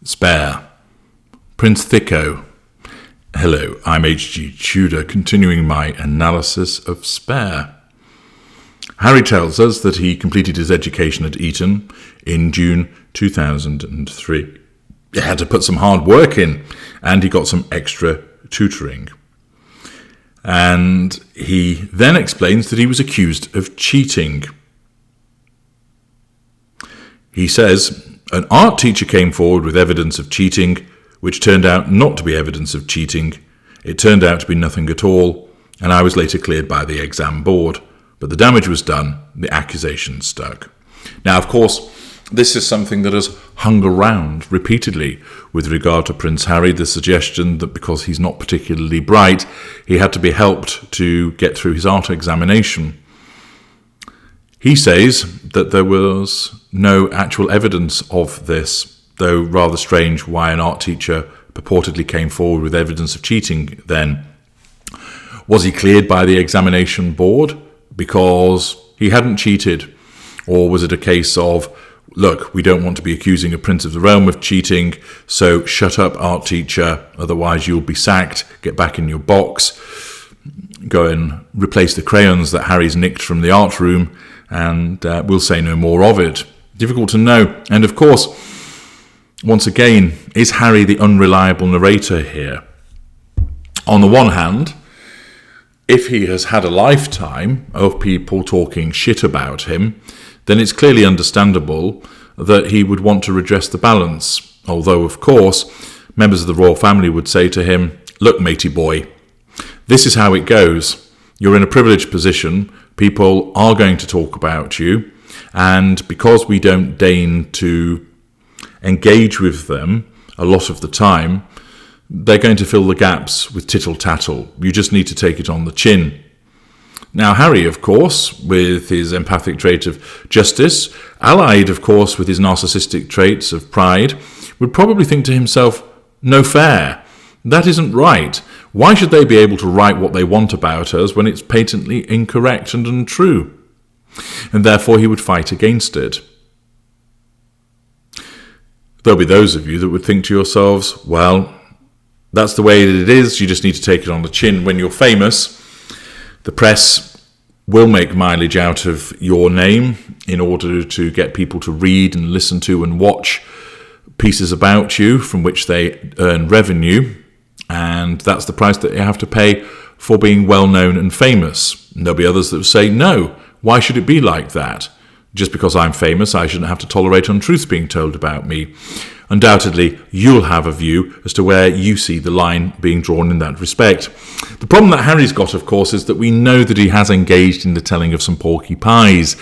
Spare. Prince Thicko. Hello, I'm H.G. Tudor, continuing my analysis of Spare. Harry tells us that he completed his education at Eton in June 2003. He had to put some hard work in, and he got some extra tutoring. And he then explains that he was accused of cheating. He says, an art teacher came forward with evidence of cheating, which turned out not to be evidence of cheating. It turned out to be nothing at all, and I was later cleared by the exam board. But the damage was done, the accusation stuck. Now, of course, this is something that has hung around repeatedly with regard to Prince Harry, the suggestion that because he's not particularly bright, he had to be helped to get through his art examination. He says that there was no actual evidence of this, though rather strange why an art teacher purportedly came forward with evidence of cheating then. Was he cleared by the examination board because he hadn't cheated? Or was it a case of, look, we don't want to be accusing a prince of the realm of cheating, so shut up, art teacher, otherwise you'll be sacked, get back in your box, go and replace the crayons that Harry's nicked from the art room, and we'll say no more of it. Difficult to know. And of course, once again, is Harry the unreliable narrator here? On the one hand, if he has had a lifetime of people talking shit about him, then it's clearly understandable that he would want to redress the balance. Although, of course, members of the royal family would say to him, look, matey boy, this is how it goes. You're in a privileged position. People are going to talk about you. And because we don't deign to engage with them a lot of the time, they're going to fill the gaps with tittle-tattle. You just need to take it on the chin. Now, Harry, of course, with his empathic trait of justice, allied, of course, with his narcissistic traits of pride, would probably think to himself, no fair. That isn't right. Why should they be able to write what they want about us when it's patently incorrect and untrue? And therefore he would fight against it. There'll be those of you that would think to yourselves, well, that's the way that it is. You just need to take it on the chin. When you're famous, the press will make mileage out of your name in order to get people to read and listen to and watch pieces about you from which they earn revenue. And that's the price that you have to pay for being well known and famous. And there'll be others that will say, no, why should it be like that? Just because I'm famous, I shouldn't have to tolerate untruths being told about me. Undoubtedly, you'll have a view as to where you see the line being drawn in that respect. The problem that Harry's got, of course, is that we know that he has engaged in the telling of some porky pies,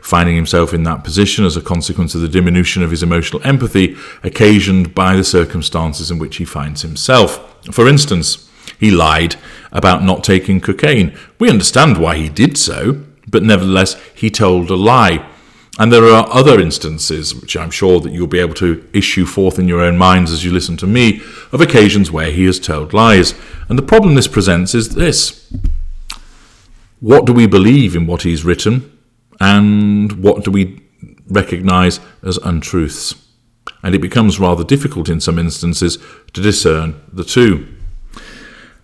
finding himself in that position as a consequence of the diminution of his emotional empathy occasioned by the circumstances in which he finds himself. For instance, he lied about not taking cocaine. We understand why he did so, but nevertheless, he told a lie. And there are other instances, which I'm sure that you'll be able to issue forth in your own minds as you listen to me, of occasions where he has told lies. And the problem this presents is this. What do we believe in what he's written, and what do we recognise as untruths? And it becomes rather difficult in some instances to discern the two.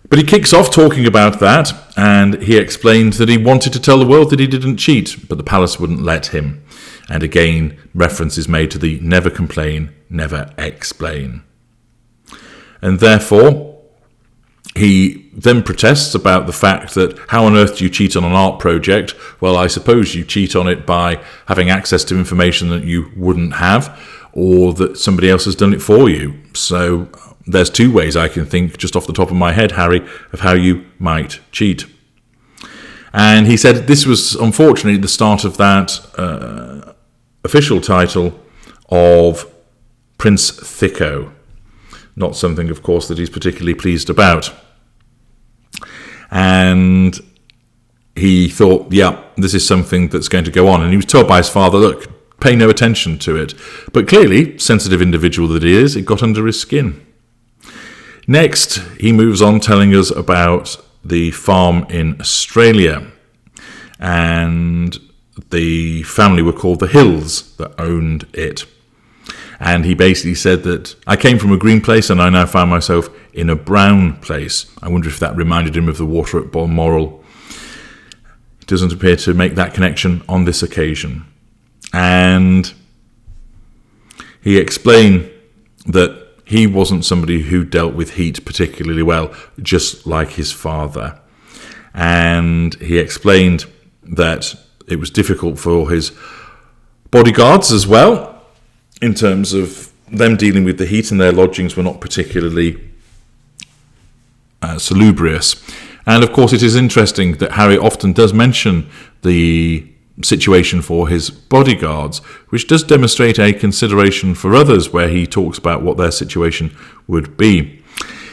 But he kicks off talking about that, and he explained that he wanted to tell the world that he didn't cheat, but the palace wouldn't let him. And again, reference is made to the never complain, never explain. And therefore, he then protests about the fact that how on earth do you cheat on an art project? Well, I suppose you cheat on it by having access to information that you wouldn't have, or that somebody else has done it for you. So there's two ways I can think just off the top of my head, Harry, of how you might cheat. And he said this was unfortunately the start of that official title of Prince Thicko. Not something, of course, that he's particularly pleased about. And he thought, yeah, this is something that's going to go on. And he was told by his father, look, pay no attention to it. But clearly, sensitive individual that he is, it got under his skin. Next, he moves on telling us about the farm in Australia. And the family were called the Hills that owned it. And he basically said that I came from a green place and I now found myself in a brown place. I wonder if that reminded him of the water at Balmoral. He doesn't appear to make that connection on this occasion. And he explained that he wasn't somebody who dealt with heat particularly well, just like his father. And he explained that it was difficult for his bodyguards as well, in terms of them dealing with the heat, and their lodgings were not particularly salubrious. And of course it is interesting that Harry often does mention the situation for his bodyguards, which does demonstrate a consideration for others, where he talks about what their situation would be.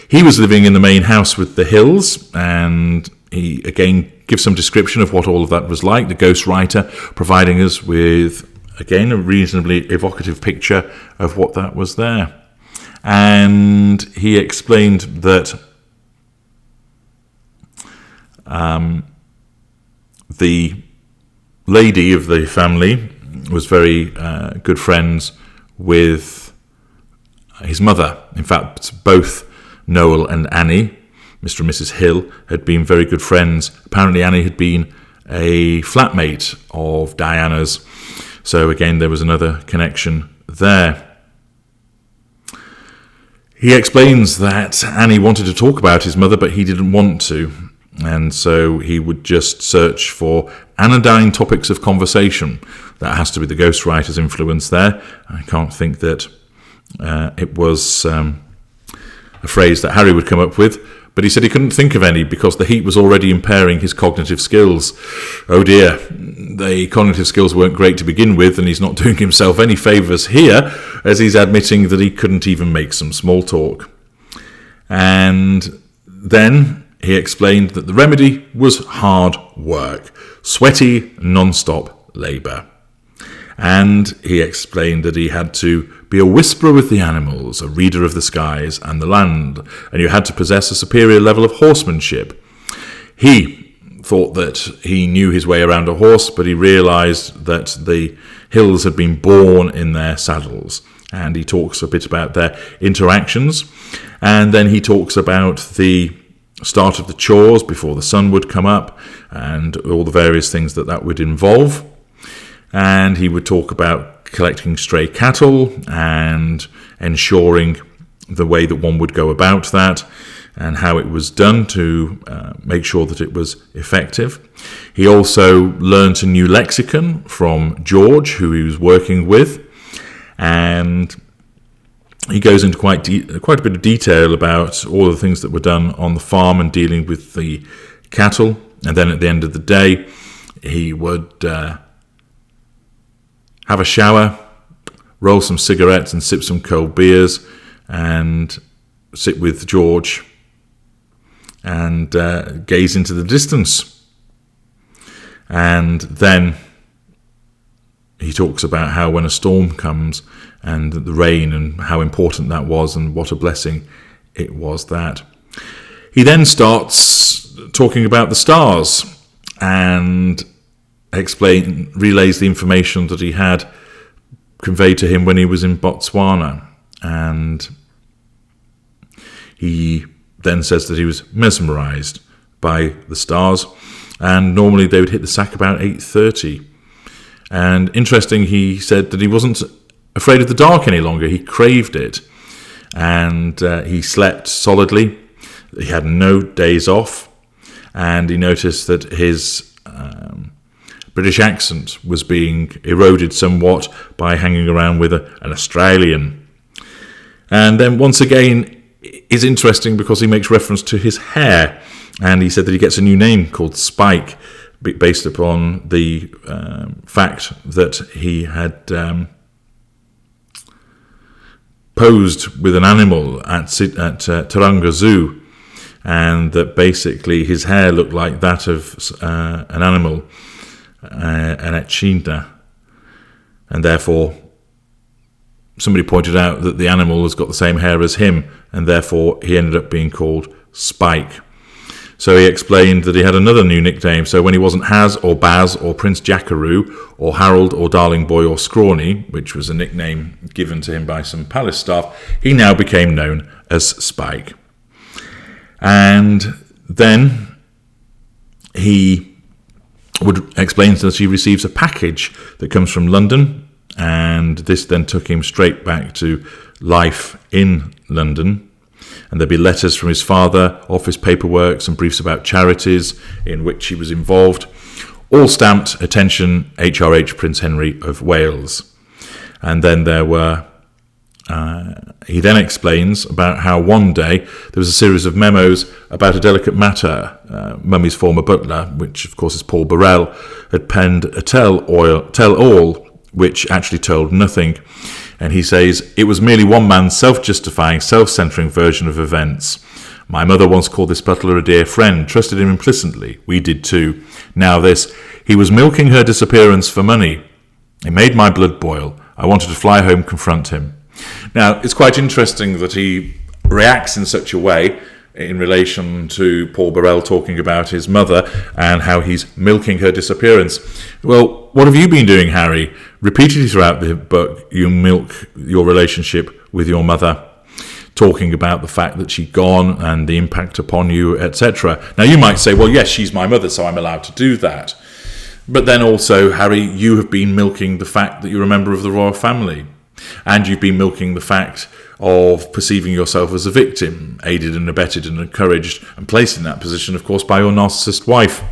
He was living in the main house with the hills, and he again gives some description of what all of that was like, the ghostwriter providing us with, again, a reasonably evocative picture of what that was there. And he explained that the lady of the family was very good friends with his mother. In fact, both Noel and Annie, Mr. and Mrs. Hill, had been very good friends. Apparently Annie had been a flatmate of Diana's. So again, there was another connection there. He explains that Annie wanted to talk about his mother, but he didn't want to. And so he would just search for anodyne topics of conversation. That has to be the ghostwriter's influence there. I can't think that it was a phrase that Harry would come up with, but he said he couldn't think of any because the heat was already impairing his cognitive skills. Oh dear, the cognitive skills weren't great to begin with, and he's not doing himself any favours here, as he's admitting that he couldn't even make some small talk. And then he explained that the remedy was hard work, sweaty, non-stop labour. And he explained that he had to be a whisperer with the animals, a reader of the skies and the land, and you had to possess a superior level of horsemanship. He thought that he knew his way around a horse, but he realised that the Hills had been born in their saddles. And he talks a bit about their interactions, and then he talks about the start of the chores before the sun would come up and all the various things that would involve. And he would talk about collecting stray cattle and ensuring the way that one would go about that and how it was done to make sure that it was effective. He also learnt a new lexicon from George, who he was working with, and he goes into quite a bit of detail about all of the things that were done on the farm and dealing with the cattle. And then at the end of the day, he would have a shower, roll some cigarettes and sip some cold beers, and sit with George and gaze into the distance. And then he talks about how when a storm comes and the rain and how important that was and what a blessing it was that. He starts talking about the stars and relays the information that he had conveyed to him when he was in Botswana. And he then says that he was mesmerised by the stars, and normally they would hit the sack about 8:30. And interesting, he said that he wasn't afraid of the dark any longer. He craved it, and he slept solidly. He had no days off, and he noticed that his British accent was being eroded somewhat by hanging around with an Australian. And then once again, is interesting because he makes reference to his hair, and he said that he gets a new name called Spike, based upon the fact that he had posed with an animal at Taronga Zoo, and that basically his hair looked like that of an animal, an echidna, and therefore somebody pointed out that the animal has got the same hair as him, and therefore he ended up being called Spike. So he explained that he had another new nickname. So when he wasn't Haz or Baz or Prince Jackaroo or Harold or Darling Boy or Scrawny, which was a nickname given to him by some palace staff, he now became known as Spike. And then he would explain that he receives a package that comes from London, and this then took him straight back to life in London. And there'd be letters from his father, office paperwork, some briefs about charities in which he was involved, all stamped, attention, HRH Prince Henry of Wales. And then there were, he then explains about how one day there was a series of memos about a delicate matter. Mummy's former butler, which of course is Paul Burrell, had penned a tell-all, which actually told nothing. And he says, it was merely one man's self-justifying, self-centering version of events. My mother once called this butler a dear friend, trusted him implicitly. We did too. Now this, he was milking her disappearance for money. It made my blood boil. I wanted to fly home, confront him. Now, it's quite interesting that he reacts in such a way in relation to Paul Burrell talking about his mother and how he's milking her disappearance. Well, what have you been doing, Harry? Repeatedly throughout the book, you milk your relationship with your mother, talking about the fact that she'd gone and the impact upon you, etc. Now, you might say, well, yes, she's my mother, so I'm allowed to do that. But then also, Harry, you have been milking the fact that you're a member of the royal family. And you've been milking the fact of perceiving yourself as a victim, aided and abetted and encouraged and placed in that position, of course, by your narcissist wife.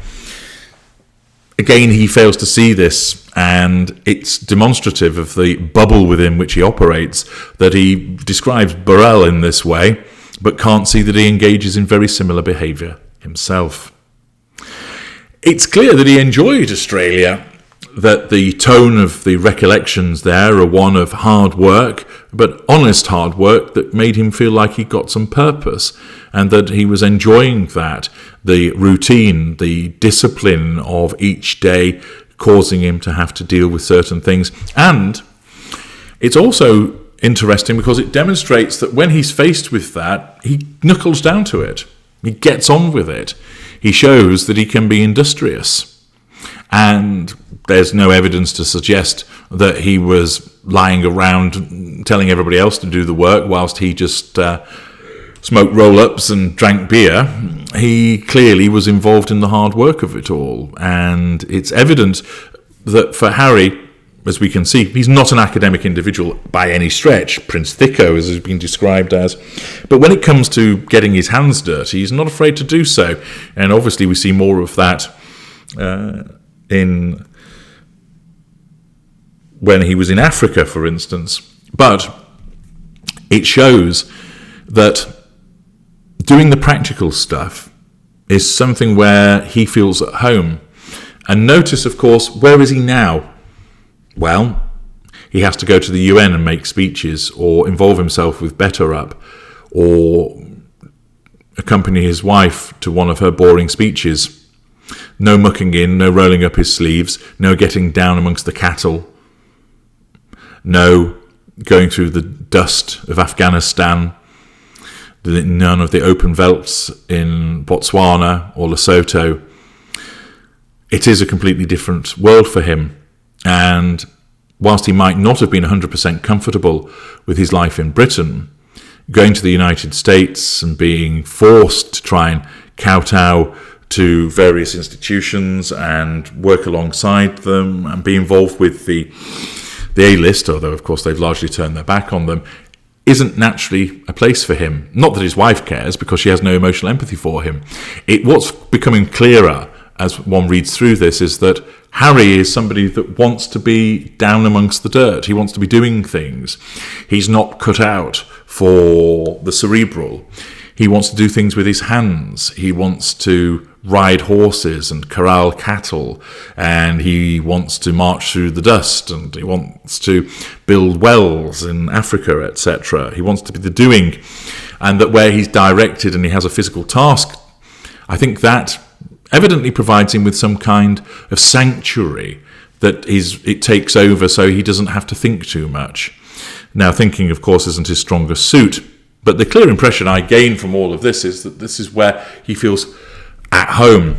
Again, he fails to see this, and it's demonstrative of the bubble within which he operates, that he describes Burrell in this way, but can't see that he engages in very similar behaviour himself. It's clear that he enjoyed Australia, that the tone of the recollections there are one of hard work, but honest hard work that made him feel like he got some purpose, and that he was enjoying that, the routine, the discipline of each day causing him to have to deal with certain things. And it's also interesting because it demonstrates that when he's faced with that, he knuckles down to it. He gets on with it. He shows that he can be industrious. And there's no evidence to suggest that he was lying around telling everybody else to do the work whilst he just smoked roll-ups and drank beer. He clearly was involved in the hard work of it all. And it's evident that for Harry, as we can see, he's not an academic individual by any stretch. Prince Thicko, as has been described as. But when it comes to getting his hands dirty, he's not afraid to do so. And obviously we see more of that when he was in Africa, for instance. But it shows that doing the practical stuff is something where he feels at home. And notice, of course, where is he now? Well, he has to go to the UN and make speeches, or involve himself with Better Up, or accompany his wife to one of her boring speeches. No mucking in, no rolling up his sleeves, no getting down amongst the cattle, no going through the dust of Afghanistan, none of the open velds in Botswana or Lesotho. It is a completely different world for him. And whilst he might not have been 100% comfortable with his life in Britain, going to the United States and being forced to try and kowtow to various institutions and work alongside them and be involved with the A-list, although of course they've largely turned their back on them, isn't naturally a place for him. Not that his wife cares, because she has no emotional empathy for him. What's becoming clearer as one reads through this is that Harry is somebody that wants to be down amongst the dirt. He wants to be doing things. He's not cut out for the cerebral. He wants to do things with his hands. He wants to ride horses and corral cattle, and he wants to march through the dust, and he wants to build wells in Africa, etc. He wants to be the doing, and that where he's directed and he has a physical task, I think that evidently provides him with some kind of sanctuary that it takes over so he doesn't have to think too much. Now, thinking, of course, isn't his strongest suit, but the clear impression I gain from all of this is that this is where he feels at home.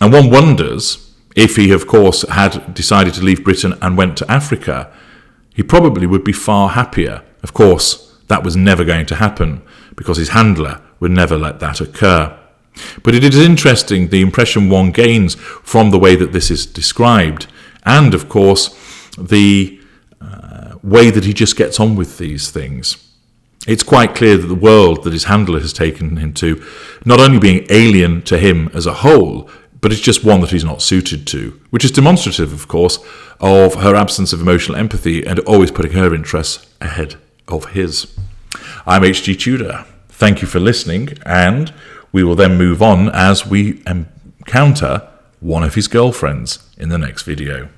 And one wonders if he, of course, had decided to leave Britain and went to Africa, he probably would be far happier. Of course, that was never going to happen because his handler would never let that occur. But it is interesting the impression one gains from the way that this is described, and of course the way that he just gets on with these things. It's quite clear that the world that his handler has taken him to, not only being alien to him as a whole, but it's just one that he's not suited to, which is demonstrative, of course, of her absence of emotional empathy and always putting her interests ahead of his. I'm H.G. Tudor. Thank you for listening, and we will then move on as we encounter one of his girlfriends in the next video.